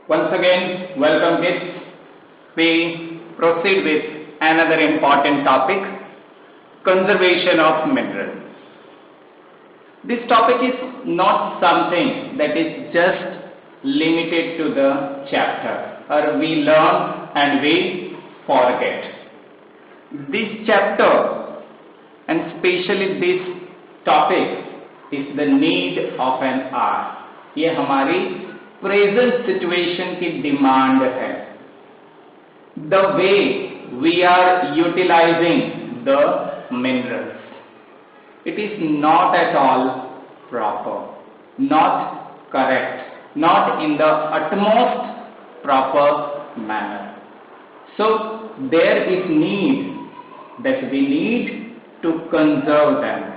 Once again, welcome kids. We proceed with another important topic, conservation of minerals. This topic is not something that is just limited to the chapter or we learn and we forget. This chapter and especially this topic is the need of an hour. ये हमारी present situation की demand है. The way we are utilising the minerals, it is not at all proper, not correct, not in the utmost proper manner. So there is need that we need to conserve them.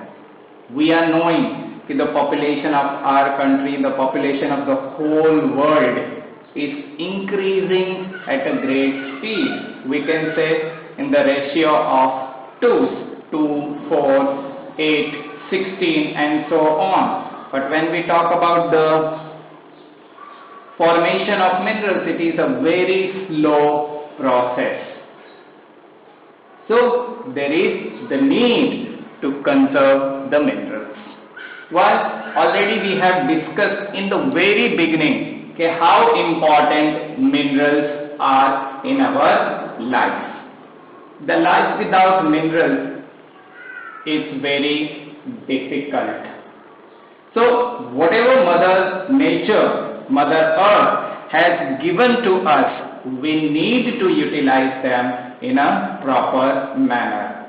We are knowing that the population of our country, the population of the whole world is increasing at a great speed. We can say in the ratio of 2, 4, 8, 16 and so on. But when we talk about the formation of minerals, it is a very slow process. So there is the need to conserve the minerals. Why? Already we have discussed in the very beginning how important minerals are in our life. The life without minerals is very difficult. So whatever Mother Nature, Mother Earth has given to us, we need to utilize them in a proper manner.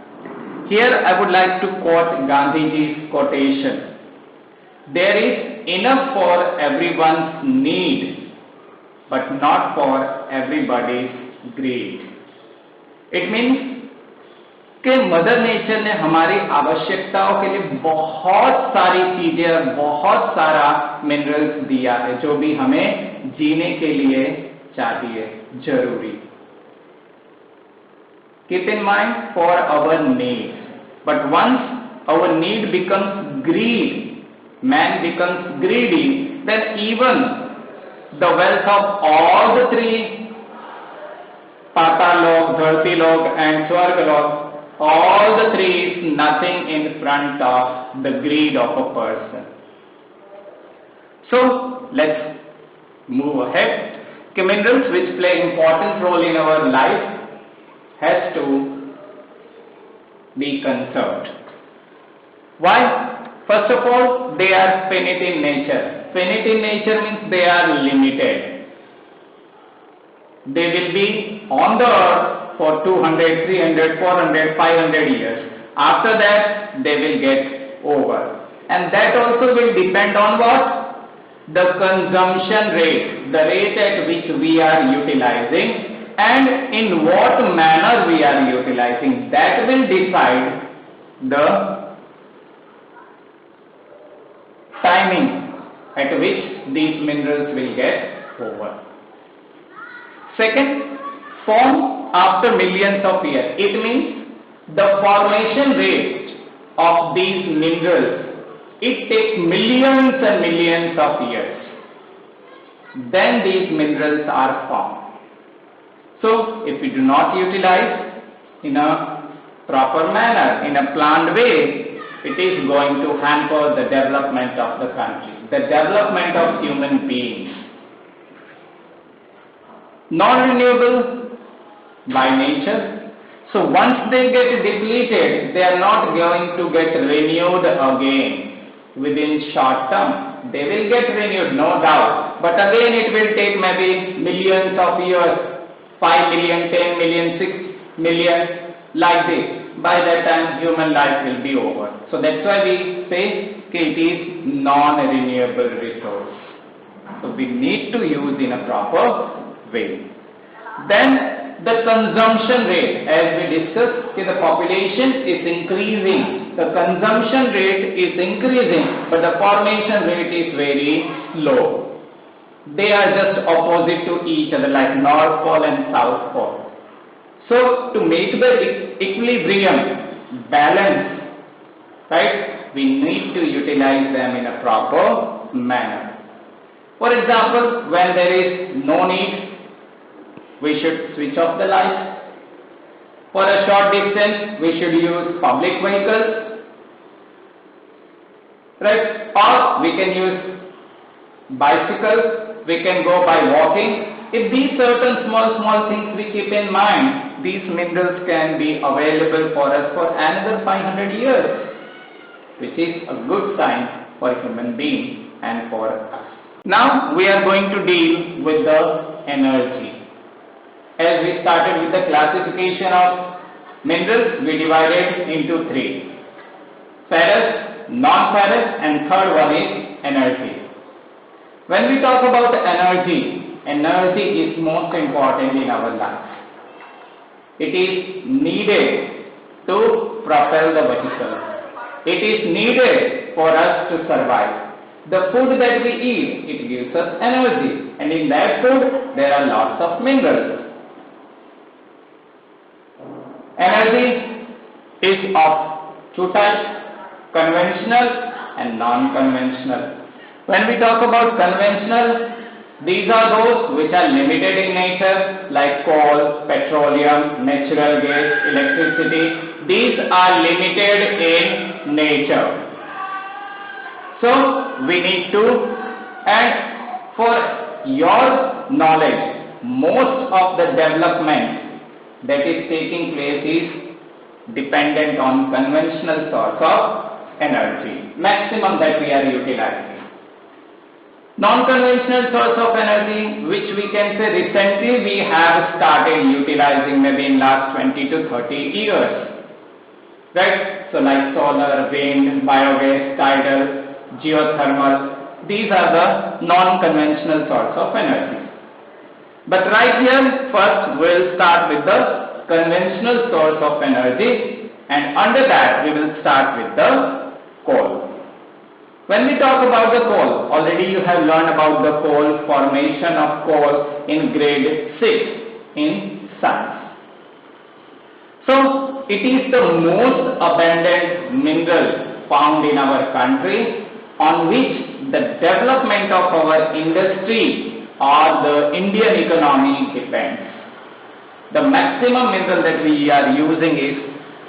Here I would like to quote Gandhiji's quotation. There is enough for everyone's need, but not for everybody's greed. It means कि mother nature ने हमारी आवश्यकताओं के लिए बहुत सारी चीजें, बहुत सारा मिनरल्स दिया है जो भी हमें जीने के लिए चाहिए, जरूरी. Keep in mind for our needs. But once our need becomes greed, man becomes greedy, then even the wealth of all the three, Patalok, Dhartilok and Swargalok, all the three is nothing in front of the greed of a person. So let's move ahead. Minerals which play important role in our life has to be conserved. Why? First of all, they are finite in nature. Finite in nature means they are limited. They will be on the earth for 200, 300, 400, 500 years. After that, they will get over. And that also will depend on what? The consumption rate, the rate at which we are utilizing and in what manner we are utilizing. That will decide the timing at which these minerals will get over. Second, form after millions of years. It means the formation rate of these minerals, it takes millions and millions of years. Then these minerals are formed. So if we do not utilize in a proper manner, in a planned way, it is going to hamper the development of the country, the development of human beings. Non-renewable by nature. So once they get depleted, they are not going to get renewed again within short term. They will get renewed, no doubt. But again it will take maybe millions of years, 5 million, 10 million, 6 million, like this. By that time human life will be over. So that's why we say it is non-renewable resource. So we need to use in a proper way. Then the consumption rate, as we discussed, the population is increasing, the consumption rate is increasing, but the formation rate is very slow. They are just opposite to each other, like North Pole and South Pole. So to make the equilibrium balance, right, we need to utilize them in a proper manner. For example, when there is no need, we should switch off the light. For a short distance, we should use public vehicles, right? Or we can use bicycles, we can go by walking. If these certain small things we keep in mind, these minerals can be available for us for another 500 years, which is a good sign for a human being and for us. Now we are going to deal with the energy. As we started with the classification of minerals, we divided into three: ferrous, non-ferrous, and third one is energy. When we talk about energy, energy is most important in our life. It is needed to propel the vehicle. It is needed for us to survive. The food that we eat, it gives us energy, and in that food there are lots of minerals. Energy is of two types: conventional and non-conventional. When we talk about conventional, these are those which are limited in nature, like coal, petroleum, natural gas, electricity. These are limited in nature. So we need to, and for your knowledge, most of the development that is taking place is dependent on conventional source of energy, maximum that we are utilizing. Non-conventional source of energy, which we can say recently we have started utilizing maybe in last 20 to 30 years, right? So like solar, wind, biogas, tidal, geothermal, these are the non-conventional source of energy. But right here, first we will start with the conventional source of energy, and under that we will start with the coal. When we talk about the coal, already you have learned about the coal, formation of coal in grade 6 in science. So it is the most abundant mineral found in our country, on which the development of our industry or the Indian economy depends. The maximum mineral that we are using is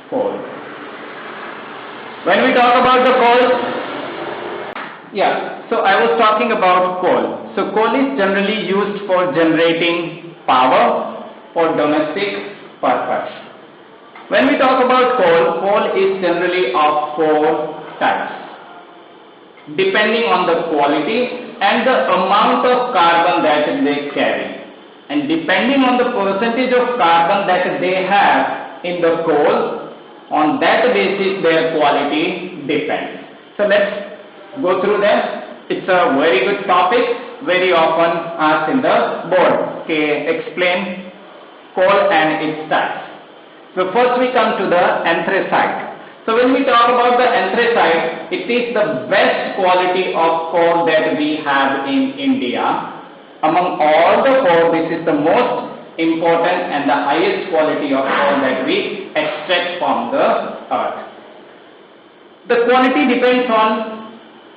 coal. When we talk about the coal, so I was talking about coal. So coal is generally used for generating power for domestic purpose. When we talk about coal, coal is generally of four types, depending on the quality and the amount of carbon that they carry, and depending on the percentage of carbon that they have in the coal, on that basis their quality depends. So let's go through them. It's a very good topic, very often asked in the board. Okay, explain coal and its types. So first we come to the anthracite. So when we talk about the anthracite, it is the best quality of coal that we have in India. Among all the coal, this is the most important and the highest quality of coal that we extract from the earth. The quality depends on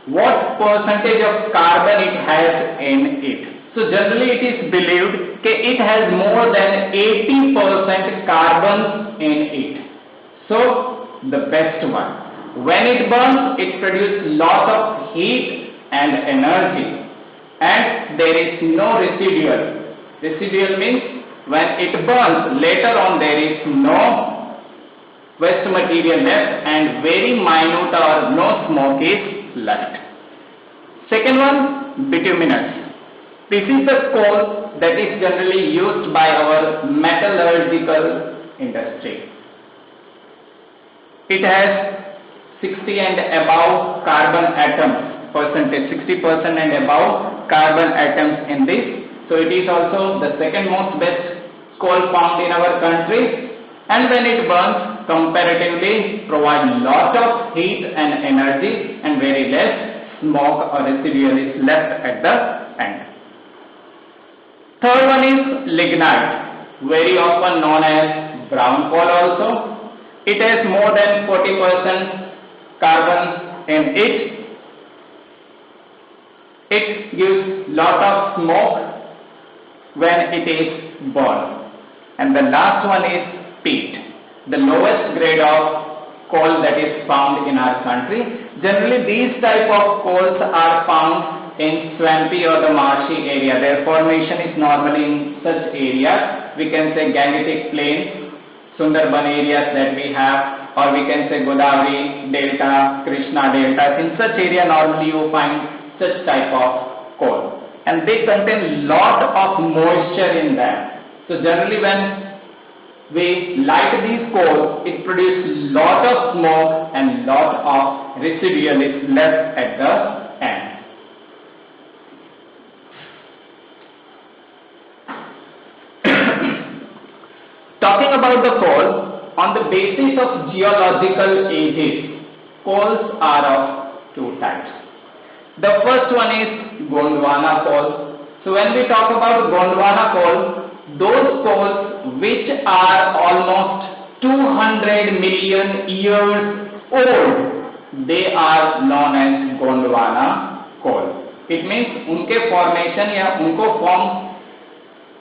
what percentage of carbon it has in it. So generally it is believed that it has more than 80% carbon in it. So the best one. When it burns, it produces lot of heat and energy, and there is no residual. Residual means when it burns, later on there is no waste material left and very minute or no smoke is left. Second one, bituminous. This is the coal that is generally used by our metallurgical industry. It has 60 and above carbon atoms percentage, 60% and above carbon atoms in this. So it is also the second most best coal found in our country, and when it burns, comparatively provide lot of heat and energy and very less smoke or residual is left at the end. Third one is lignite, very often known as brown coal also. It has more than 40% carbon in it. It gives lot of smoke when it is burned. And the last one is peat, the lowest grade of coal that is found in our country. Generally, these type of coals are found in swampy or the marshy area. Their formation is normally in such areas. We can say Gangetic Plains, Sundarban areas that we have, or we can say Godavari Delta, Krishna Delta. In such area, normally you find such type of coal, and they contain lot of moisture in them. So generally, when we light these coals, it produces lot of smoke and lot of residual is left at the end. Talking about the coal, on the basis of geological ages, coals are of two types. The first one is Gondwana coal. So when we talk about Gondwana coal, those coals which are almost 200 million years old, they are known as Gondwana coal. It means उनके formation या उनको form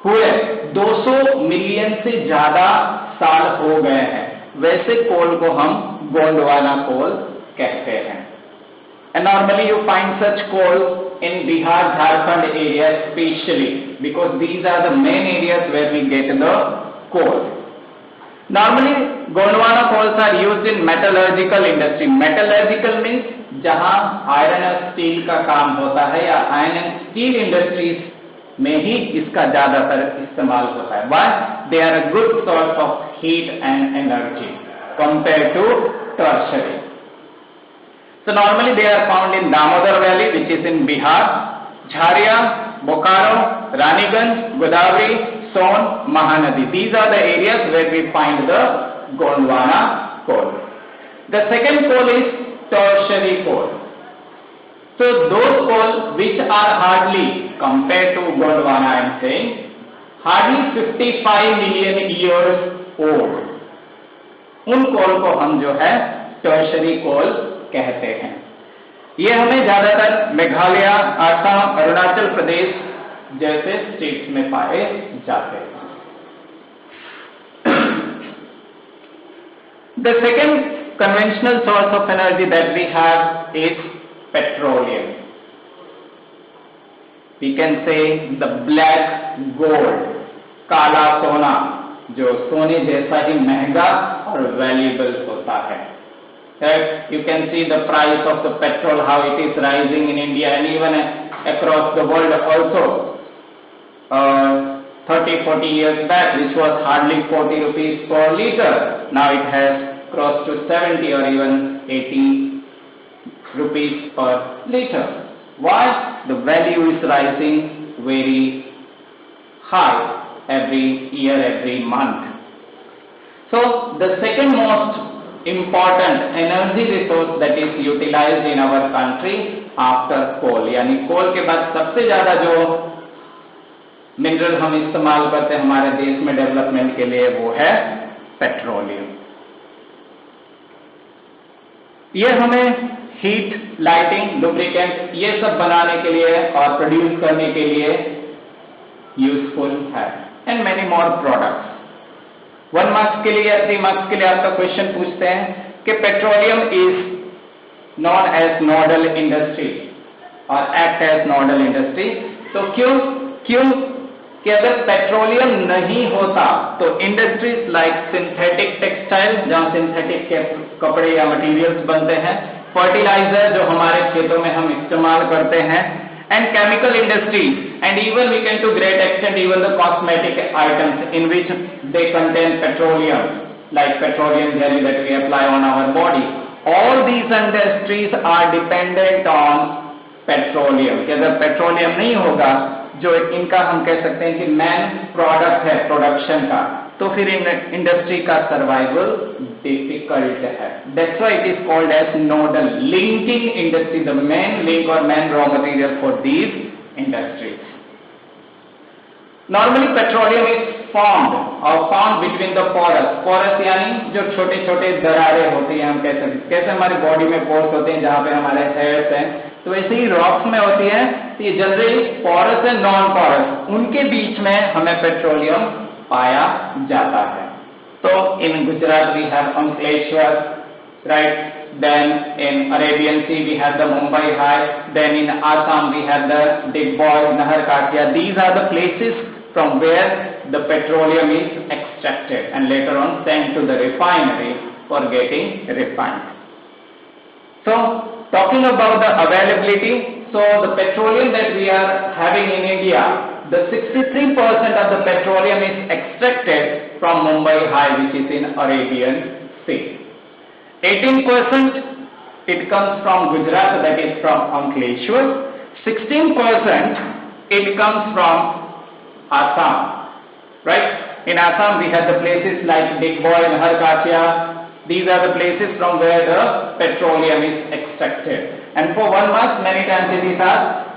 हुए 200 million से ज्यादा साल हो गए हैं, वैसे कोल को हम गोंडवाना कोल कहते हैं. And normally you find such coal in Bihar, Jharkhand area especially, because these are the main areas where we get the coal. Normally Gondwana coals are used in metallurgical industry. Metallurgical means जहाँ iron और steel का काम होता है या iron and steel industries में ही इसका ज्यादातर इस्तेमाल होता है. Why? They are a good source of heat and energy compared to tertiary. So normally they are found in Damodar Valley, which is in Bihar, Jharia, Bokaro, Raniganj, Godavari, Son, Mahanadi. These are the areas where we find the Gondwana coal. The second coal is tertiary coal. So those coal which are hardly, compared to Gondwana I am saying, hardly 55 million years old. उन कोल को हम जो है tertiary coal कहते हैं. ये हमें ज्यादातर मेघालय, असम, अरुणाचल प्रदेश जैसे स्टेट्स में पाए जाते हैं. The second conventional source of energy that we have is petroleum. We can say the black gold, काला सोना, जो सोने जैसा ही महंगा और valuable होता है. Right? You can see the price of the petrol, how it is rising in India and even across the world also. 30-40 years back, which was hardly 40 rupees per liter. Now it has crossed to 70 or even 80 rupees per liter. Why? The value is rising very high every year, every month. So the second most important energy resource that is utilized in our country after coal, यानी कोल के बाद सबसे ज्यादा जो mineral हम इस्तेमाल करते हैं हमारे देश में डेवलपमेंट के लिए, वो है पेट्रोलियम. ये हमें हीट, लाइटिंग, लुब्रिकेंट ये सब बनाने के लिए और प्रोड्यूस करने के लिए यूजफुल है. And many more products. 1 marks के लिए या 3 मार्क्स के लिए आपका क्वेश्चन पूछते हैं कि petroleum is known as nodal industry और एक्ट एज नोडल इंडस्ट्री. तो क्यों कि अगर पेट्रोलियम नहीं होता तो इंडस्ट्रीज लाइक सिंथेटिक टेक्सटाइल, जहां सिंथेटिक के कपड़े या मटेरियल्स बनते हैं, फर्टिलाइजर जो हमारे खेतों में हम इस्तेमाल करते हैं, and chemical industries, and even we can to great extent even the cosmetic items in which they contain petroleum, like petroleum jelly that we apply on our body. All these industries are dependent on petroleum. कि अगर petroleum नहीं होगा, जो इनका हम कह सकते हैं कि मैन प्रोडक्ट है प्रोडक्शन का, तो फिर इंडस्ट्री का सर्वाइवल डिफिकल्ट है. That's why it is called as nodal, linking industry, the main link or main raw material for these industries. Normally petroleum is found between the porous. Porous यानी जो छोटे छोटे दरारें होती हैं, हम कैसे हमारी बॉडी में पोर्स होते हैं जहाँ पे हमारे हेयर्स हैं, तो वैसे ही रॉक्स में होती है, तो ये generally porous and non porous, उनके बीच में हमें पेट्रोलियम पाया जाता है। तो इन Gujarat we have Ankleshwar, right, then in Arabian Sea we have the Mumbai High, then in Assam we have the Digboy, Nahar Katia. These are the places from where the petroleum is extracted and later on sent to the refinery for getting refined. So talking about the availability, so the petroleum that we are having in India, the 63% of the petroleum is extracted from Mumbai High, which is in Arabian Sea. 18% it comes from Gujarat, that is from Ankleshwar. 16% it comes from Assam, right? In Assam we have the places like Digboy, Nahar Katia. These are the places from where the petroleum is extracted. And for one month, many times it is asked,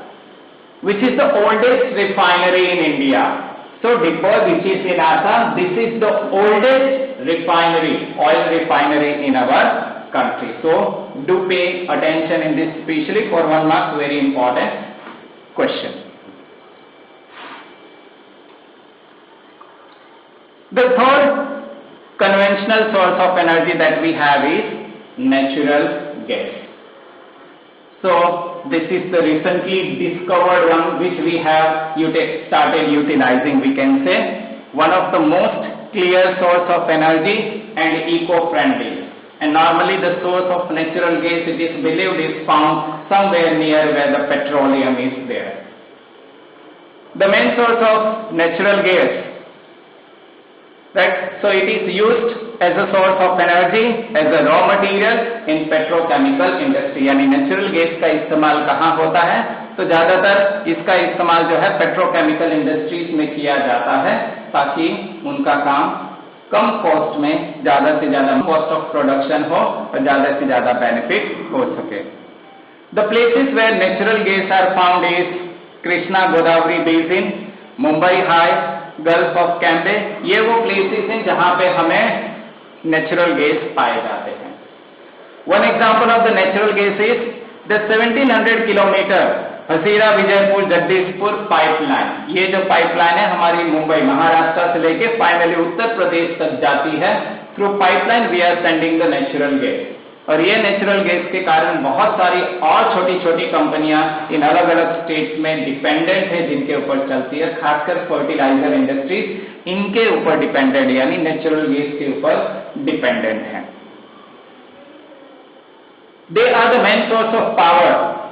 which is the oldest refinery in India? So Digboy, which is in Assam, this is the oldest refinery, oil refinery in our country. So do pay attention in this, especially for 1 mark, very important question. The third conventional source of energy that we have is natural gas. So this is the recently discovered one which we have started utilizing, we can say, one of the most clear source of energy and eco-friendly. And normally the source of natural gas, it is believed, is found somewhere near where the petroleum is there. The main source of natural gas, right? So it is used as a source of energy, as a raw material in petrochemical industry. यानी natural gas का इस्तेमाल कहाँ होता है? तो ज्यादातर इसका इस्तेमाल जो है पेट्रोकेमिकल इंडस्ट्रीज में किया जाता है, ताकि उनका काम कम कॉस्ट में ज्यादा से ज्यादा कॉस्ट ऑफ प्रोडक्शन हो और ज्यादा से ज्यादा बेनिफिट हो सके. The places where natural gas are found is Krishna Godavari basin, Mumbai high, gulf of Cambay. ये वो प्लेसेस हैं जहां पे हमें नेचुरल गैस पाए जाते हैं. One example of the natural gas is the 1700 kilometre Hazira Vijaipur Jagdishpur pipeline. ये जो पाइपलाइन है हमारी मुंबई महाराष्ट्र से लेके फाइनली उत्तर प्रदेश तक जाती है. Through pipeline we are sending the natural gas. और ये नेचुरल गैस के कारण बहुत सारी और छोटी छोटी कंपनियां इन अलग अलग स्टेट में डिपेंडेंट है, जिनके ऊपर चलती है. खासकर फर्टिलाइजर इंडस्ट्रीज इनके ऊपर डिपेंडेंट, यानी नेचुरल गैस के ऊपर डिपेंडेंट है. They are the main source of power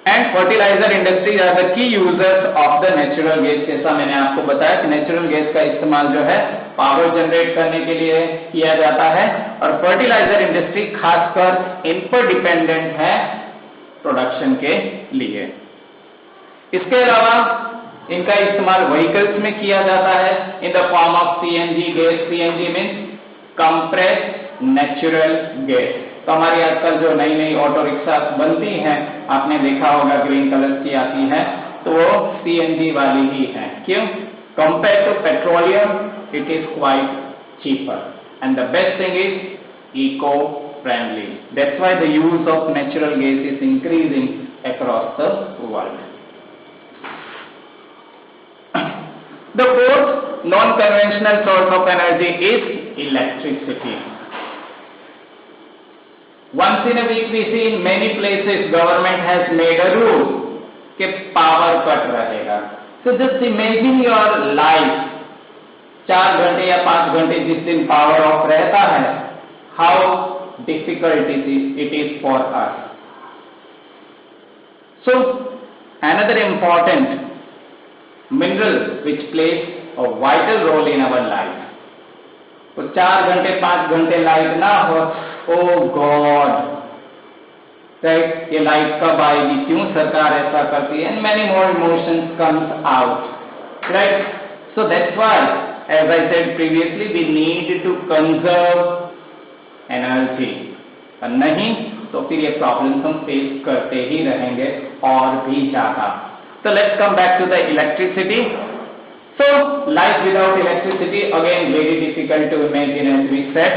and fertiliser industries are the key users of the natural gas. जैसा मैंने आपको बताया कि नेचुरल गैस का इस्तेमाल जो है पावर जनरेट करने के लिए किया जाता है, और फर्टिलाइजर इंडस्ट्री खासकर इन पर डिपेंडेंट है प्रोडक्शन के लिए. इसके अलावा इनका इस्तेमाल व्हीकल्स में किया जाता है in the form of CNG gas. CNG means compressed natural gas. तो हमारी आजकल जो नई नई ऑटो रिक्शा बनती हैं, आपने देखा होगा ग्रीन कलर की आती है, तो वो सीएनजी वाली ही है. क्यों? Compare to petroleum it is quite cheaper, and the best thing is eco-friendly. That's why the use of natural gas is increasing across the world. The fourth non-conventional source of energy is electricity. Once in a week we see in many places government has made a rule कि power cut रहेगा. So just imagine your life, 4 घंटे या 5 घंटे जिस दिन power off रहता है, how difficult it is for us. So another important mineral which plays a vital role in our life. तो 4 घंटे 5 घंटे लाइट ना हो, ओ गॉड, राइट, ये लाइट कब आएगी, क्यों सरकार ऐसा करती है, and many more emotions comes out, right. So that's why, as I said previously, we need to conserve energy. और नहीं तो फिर ये प्रॉब्लम्स हम फेस करते ही रहेंगे और भी ज्यादा. So let's come back to the electricity. So life without electricity, again very difficult to imagine, as we said.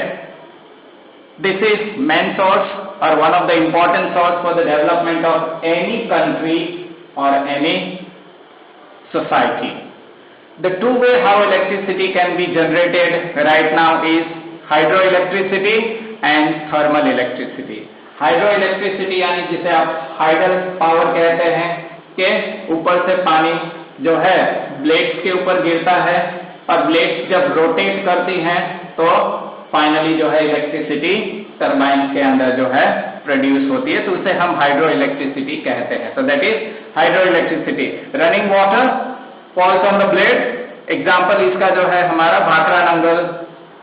This is main source or one of the important source for the development of any country or any society. The two way how electricity can be generated right now is hydroelectricity and thermal electricity. Hydroelectricity यानी जिसे आप hydel power कहते हैं कि ऊपर से पानी जो है ब्लेड्स के ऊपर गिरता है और ब्लेड्स जब रोटेट करती हैं तो फाइनली जो है इलेक्ट्रिसिटी टरबाइन के अंदर जो है प्रोड्यूस होती है, तो उसे हम हाइड्रोइलेक्ट्रिसिटी कहते हैं. So that is hydroelectricity. Running water falls on the blade. Example इसका जो है हमारा भाखड़ा नंगल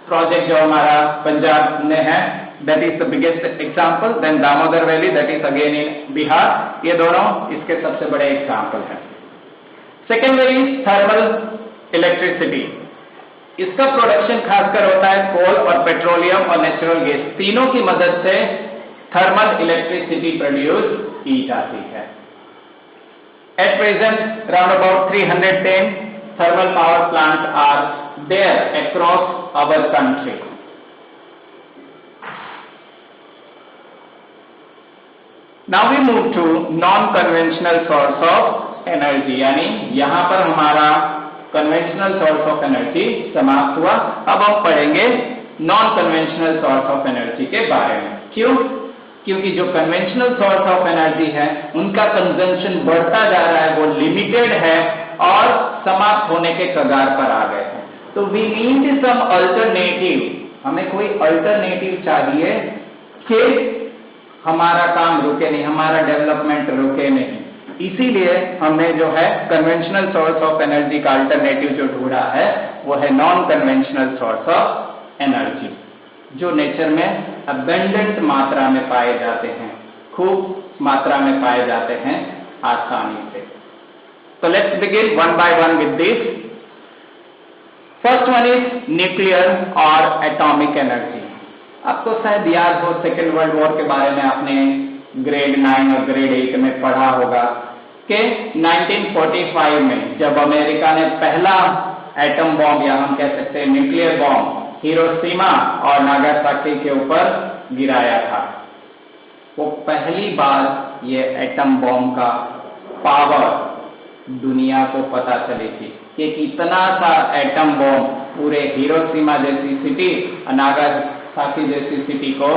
प्रोजेक्ट जो हमारा पंजाब में है, that is the biggest example. Then Damodar Valley, that is again in Bihar. ये दोनों इसके सबसे बड़े एग्जाम्पल हैं. Second way is thermal electricity. इसका प्रोडक्शन खासकर होता है कोल और पेट्रोलियम और नेचुरल गैस तीनों की मदद से थर्मल इलेक्ट्रिसिटी प्रोड्यूस की जाती है. At present round about 310 thermal power plants are there across our country. Now we move to non-conventional source of energy. यानी यहाँ पर हमारा conventional source of energy समाप्त हुआ. अब हम पढ़ेंगे non-conventional source of energy के बारे में. क्यों? क्योंकि जो conventional source of energy है उनका consumption बढ़ता जा रहा है, वो limited है और समाप्त होने के कगार पर आ गए हैं. तो we need some alternative. हमें कोई alternative चाहिए कि हमारा काम रुके नहीं, हमारा डेवलपमेंट रुके नहीं. इसीलिए हमने जो है कन्वेंशनल सोर्स ऑफ एनर्जी का अल्टरनेटिव जो ढूंढा है वो है non conventional source of energy, जो नेचर में अबेंडेंट मात्रा में पाए जाते हैं, खूब मात्रा में पाए जाते हैं आसानी से. तो let's begin one by one with this. First one is nuclear और एटॉमिक एनर्जी. आपको शायद याद हो सेकेंड वर्ल्ड वॉर के बारे में आपने ग्रेड 9 और ग्रेड 8 में पढ़ा होगा कि 1945 में जब अमेरिका ने पहला एटम बॉम्ब या हम कह सकते हैं न्यूक्लियर बॉम्ब हिरोशिमा और नागासाकी के ऊपर गिराया था, वो पहली बार ये एटम बॉम्ब का पावर दुनिया को पता चली थी कि कितना सा एटम बॉम्ब पूरे हिरोशिमा जैसी सिटी, नागासाकी जैसी सिटी को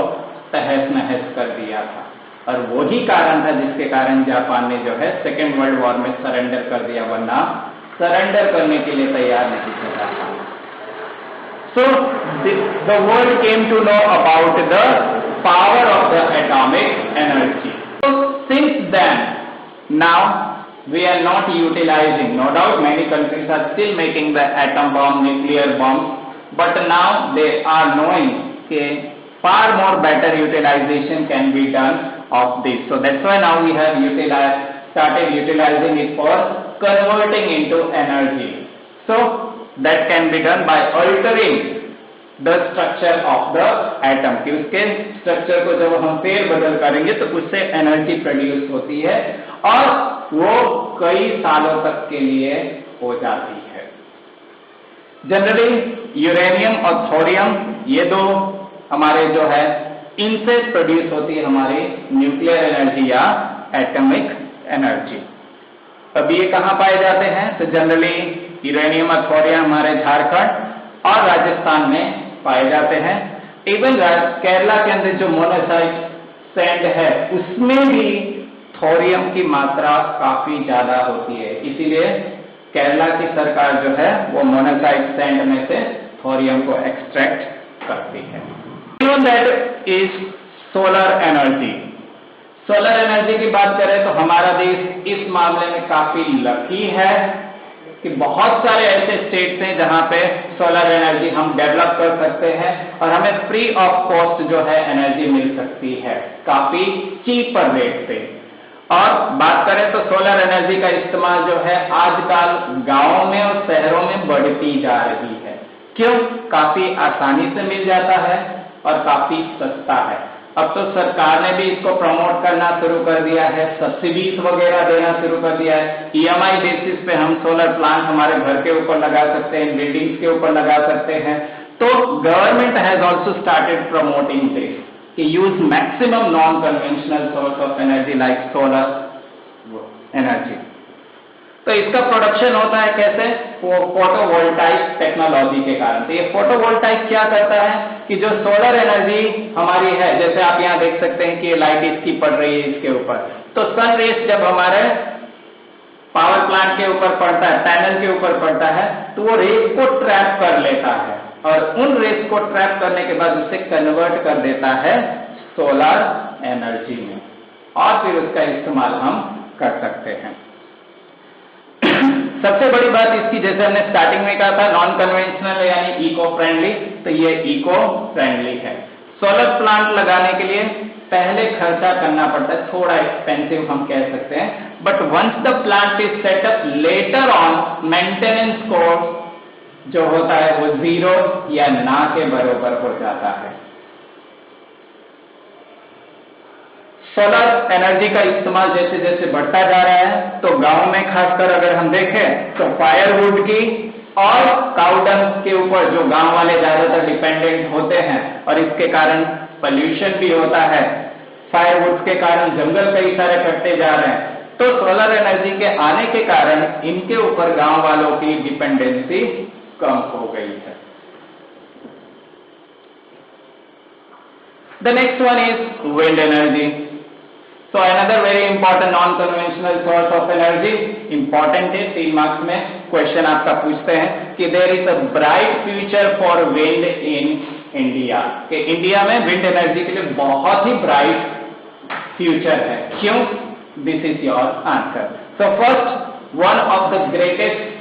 तहस नहस कर दिया था. और वही कारण था जिसके कारण जापान ने जो है सेकेंड वर्ल्ड वॉर में सरेंडर कर दिया, वरना सरेंडर करने के लिए तैयार नहीं होता था. So the world came to know about the power of the atomic energy. Since then now we are not utilizing, no doubt many countries are still making the atom bomb, nuclear bombs, but now they are knowing that far more better utilization can be done of this. So that's why now we have started utilizing it for converting into energy. So that can be done by altering the structure of the atom. कि उसके structure को जब हम फेर बदल करेंगे तो उससे एनर्जी प्रोड्यूस होती है और वो कई सालों तक के लिए हो जाती है. जनरली यूरेनियम और थोरियम ये दो हमारे जो है इनसे प्रोड्यूस होती है हमारी न्यूक्लियर एनर्जी या एटॉमिक एनर्जी. अब ये कहाँ पाए जाते हैं? तो जनरली यूरेनियम और थोरियम हमारे झारखंड और राजस्थान में पाए जाते हैं. इवन केरला के अंदर जो मोनासाइट सैंड है उसमें भी थोरियम की मात्रा काफी ज्यादा होती है, इसीलिए केरला की सरकार जो है वो मोनासाइट सैंड में से थोरियम को एक्सट्रैक्ट करती है. That is solar energy. Solar energy की बात करें तो हमारा देश इस मामले में काफी लकी है कि बहुत सारे ऐसे स्टेट्स हैं जहां पे सोलर एनर्जी हम डेवलप कर सकते हैं और हमें फ्री ऑफ कॉस्ट जो है एनर्जी मिल सकती है काफी चीपर रेट पे. और बात करें तो सोलर एनर्जी का इस्तेमाल जो है आजकल गांवों में और शहरों में बढ़ती जा रही है. क्यों? काफी आसानी से मिल जाता है और काफी सस्ता है. अब तो सरकार ने भी इसको प्रमोट करना शुरू कर दिया है, सब्सिडीज वगैरह देना शुरू कर दिया है. EMI बेसिस पे हम सोलर प्लांट हमारे घर के ऊपर लगा सकते हैं, बिल्डिंग्स के ऊपर लगा सकते हैं. तो government has also started promoting this. कि use maximum non conventional source of energy like solar energy. तो इसका प्रोडक्शन होता है कैसे? वो फोटोवोल्टाइक टेक्नोलॉजी के कारण। तो ये फोटोवोल्टाइक क्या करता है कि जो सोलर एनर्जी हमारी है, जैसे आप यहाँ देख सकते हैं कि ये लाइट इसकी पड़ रही है इसके ऊपर, तो सन रेस जब हमारे पावर प्लांट के ऊपर पड़ता है, पैनल के ऊपर पड़ता है, तो वो रेस को ट्रैप कर लेता है और उन रेस को ट्रैप करने के बाद उसे कन्वर्ट कर देता है सोलर एनर्जी में, और फिर उसका इस्तेमाल हम कर सकते हैं। सबसे बड़ी बात इसकी, जैसे हमने स्टार्टिंग में कहा था, नॉन कन्वेंशनल यानी इको फ्रेंडली, तो ये इको फ्रेंडली है। सोलर प्लांट लगाने के लिए पहले खर्चा करना पड़ता है, थोड़ा एक्सपेंसिव हम कह सकते हैं, but once the plant is set up later on maintenance cost जो होता है वो जीरो या ना के बराबर हो जाता है। सोलर एनर्जी का इस्तेमाल जैसे जैसे बढ़ता जा रहा है, तो गांव में खासकर अगर हम देखें तो फायरवुड की और काउडंग के ऊपर जो गांव वाले ज्यादातर डिपेंडेंट होते हैं, और इसके कारण पॉल्यूशन भी होता है। फायरवुड के कारण जंगल कई सारे कटते जा रहे हैं, तो सोलर एनर्जी के आने के कारण इनके ऊपर गांव वालों की डिपेंडेंसी कम हो गई है। The next one is wind energy. So another very important non-conventional source of energy, important है, 3 मार्क्स में क्वेश्चन आपका पूछते हैं कि there is a bright future for wind in India, कि इंडिया में विंड एनर्जी के लिए बहुत ही ब्राइट फ्यूचर है। क्यों? This is your answer. So first, one of the greatest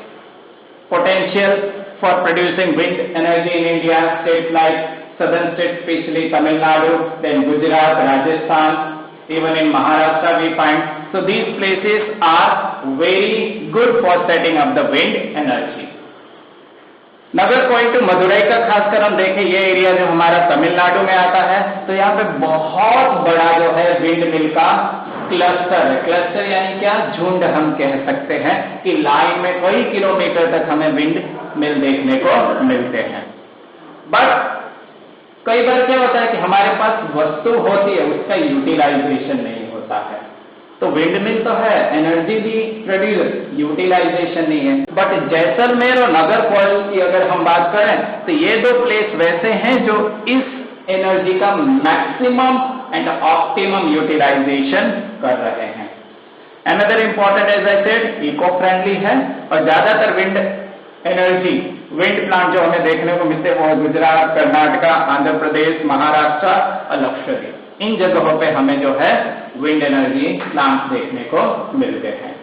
potential for producing wind energy in India, states like southern states, especially Tamil Nadu, then Gujarat, Rajasthan, even in Maharashtra we find. So these places are very good for setting up the wind energy. Nagar point Madurai का खासकर हम देखें, ये area जो हमारा तमिलनाडु में आता है, तो यहाँ पे बहुत बड़ा जो है विंड मिल का क्लस्टर है। क्लस्टर यानी क्या? झुंड हम कह सकते हैं कि लाइन में कई किलोमीटर तक हमें विंड मिल देखने को मिलते हैं। बट कई बार क्या होता है कि हमारे पास वस्तु होती है, उसका यूटिलाइजेशन नहीं होता है। तो विंड मिल तो है, एनर्जी भी प्रोड्यूस, यूटिलाइजेशन नहीं है। बट जैसलमेर और नागरकोइल की अगर हम बात करें, तो ये दो प्लेस वैसे हैं जो इस एनर्जी का मैक्सिमम एंड ऑप्टिमम यूटिलाइजेशन कर रहे हैं। Another important, as I said, eco friendly है, और ज्यादातर विंड एनर्जी, विंड प्लांट जो हमें देखने को मिलते हैं वो गुजरात, कर्नाटका, आंध्र प्रदेश, महाराष्ट्र और लक्षद्वीप, इन जगहों पे हमें जो है विंड एनर्जी प्लांट देखने को मिलते हैं।